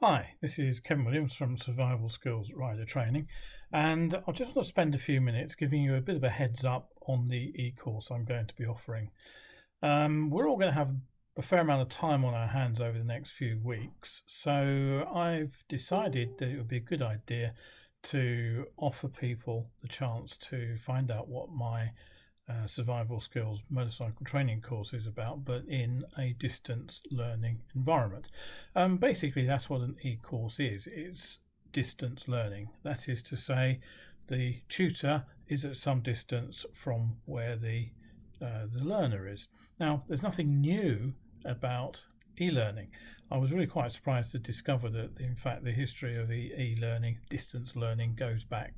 Hi, this is Kevin Williams from Survival Skills Rider Training, and I just want to spend a few minutes giving you a bit of a heads up on the e-course I'm going to be offering. We're all going to have a fair amount of time on our hands over the next few weeks, so I've decided that it would be a good idea to offer people the chance to find out what my survival skills motorcycle training course is about, but in a distance learning environment. Basically, that's what an e-course is. It's distance learning. That is to say, the tutor is at some distance from where the learner is. Now, there's nothing new about e-learning. I was really quite surprised to discover that, in fact, the history of e-learning, distance learning, goes back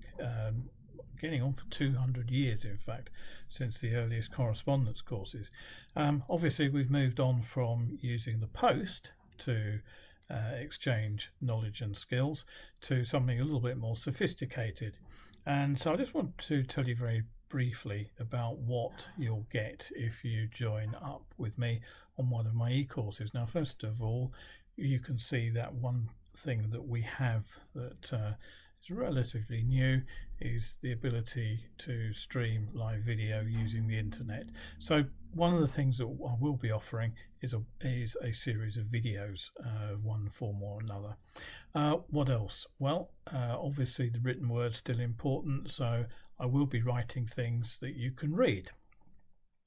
getting on for 200 years, in fact, since the earliest correspondence courses. Obviously, we've moved on from using the post to exchange knowledge and skills to something a little bit more sophisticated. And so I just want to tell you very briefly about what you'll get if you join up with me on one of my e-courses. Now, first of all, you can see that one thing that we have that is relatively new is the ability to stream live video using the internet. So one of the things that I will be offering is a series of videos, one form or another. What else? Well, obviously the written word's still important, so I will be writing things that you can read.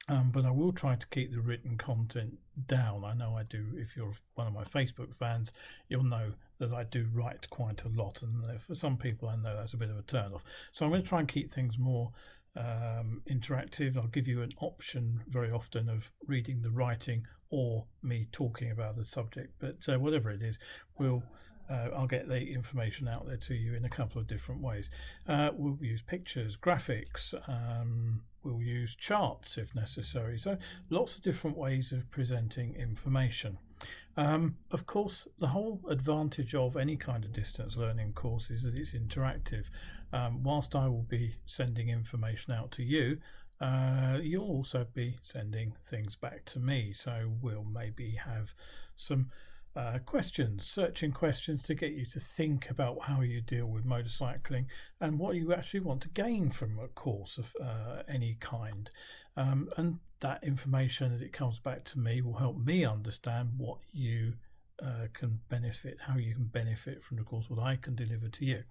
But I will try to keep the written content down. I know I do. If you're one of my Facebook fans, you'll know that I do write quite a lot, and for some people, I know that's a bit of a turn off. So I'm going to try and keep things more interactive. I'll give you an option very often of reading the writing or me talking about the subject. But whatever it is, I'll get the information out there to you in a couple of different ways. We'll use pictures, graphics, we'll use charts if necessary. So lots of different ways of presenting information. Of course, the whole advantage of any kind of distance learning course is that it's interactive. Whilst I will be sending information out to you, you'll also be sending things back to me. So we'll maybe have some searching questions to get you to think about how you deal with motorcycling and what you actually want to gain from a course of any kind. And that information, as it comes back to me, will help me understand what you can benefit, how you can benefit from the course, what I can deliver to you.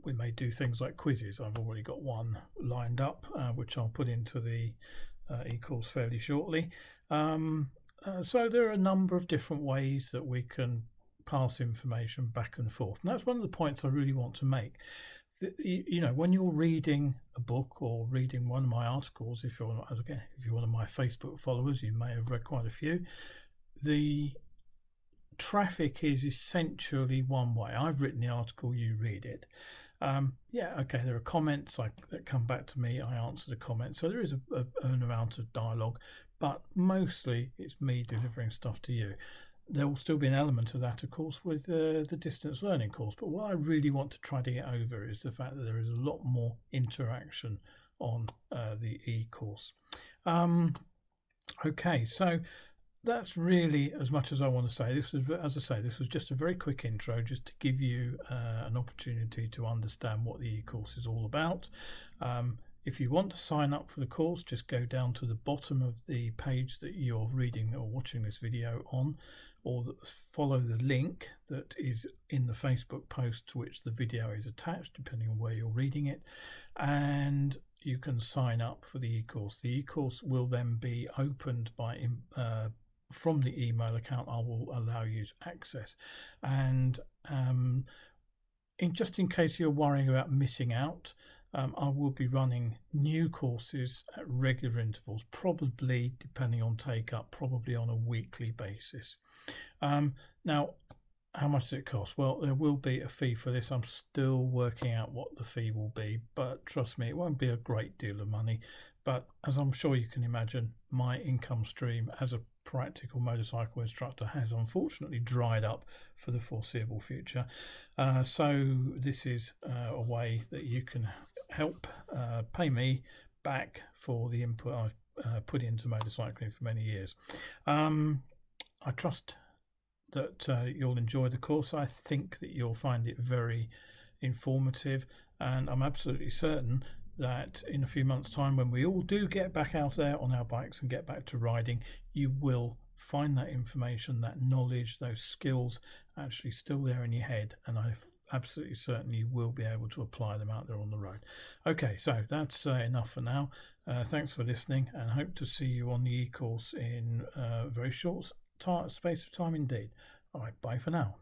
We may do things like quizzes. I've already got one lined up, which I'll put into the e-course fairly shortly. So there are a number of different ways that we can pass information back and forth. And that's one of the points I really want to make. You know, when you're reading a book or reading one of my articles, if you're one of my Facebook followers, you may have read quite a few. The traffic is essentially one way. I've written the article, you read it. There are comments that come back to me. I answer the comments. So there is an amount of dialogue, but mostly it's me delivering stuff to you. There will still be an element of that, of course, with the distance learning course. But what I really want to try to get over is the fact that there is a lot more interaction on the e-course. So that's really as much as I want to say. This was just a very quick intro, just to give you an opportunity to understand what the e-course is all about. If you want to sign up for the course, just go down to the bottom of the page that you're reading or watching this video on, or follow the link that is in the Facebook post to which the video is attached, depending on where you're reading it, and you can sign up for the e-course. The e-course will then be opened from the email account I will allow you to access. And in case you're worrying about missing out, I will be running new courses at regular intervals, probably, depending on take up, probably on a weekly basis. Now, how much does it cost? Well, there will be a fee for this. I'm still working out what the fee will be, but trust me, it won't be a great deal of money. But as I'm sure you can imagine, my income stream as a practical motorcycle instructor has unfortunately dried up for the foreseeable future. So this is a way that you can help pay me back for the input I've put into motorcycling for many years. I trust that you'll enjoy the course. I think that you'll find it very informative, and I'm absolutely certain that in a few months' time, when we all do get back out there on our bikes and get back to riding, you will find that information, that knowledge, those skills actually still there in your head, and I'm absolutely certain you will be able to apply them out there on the road. Okay, so that's enough for now. Thanks for listening, and hope to see you on the e-course in a very short space of time indeed. All right, bye for now.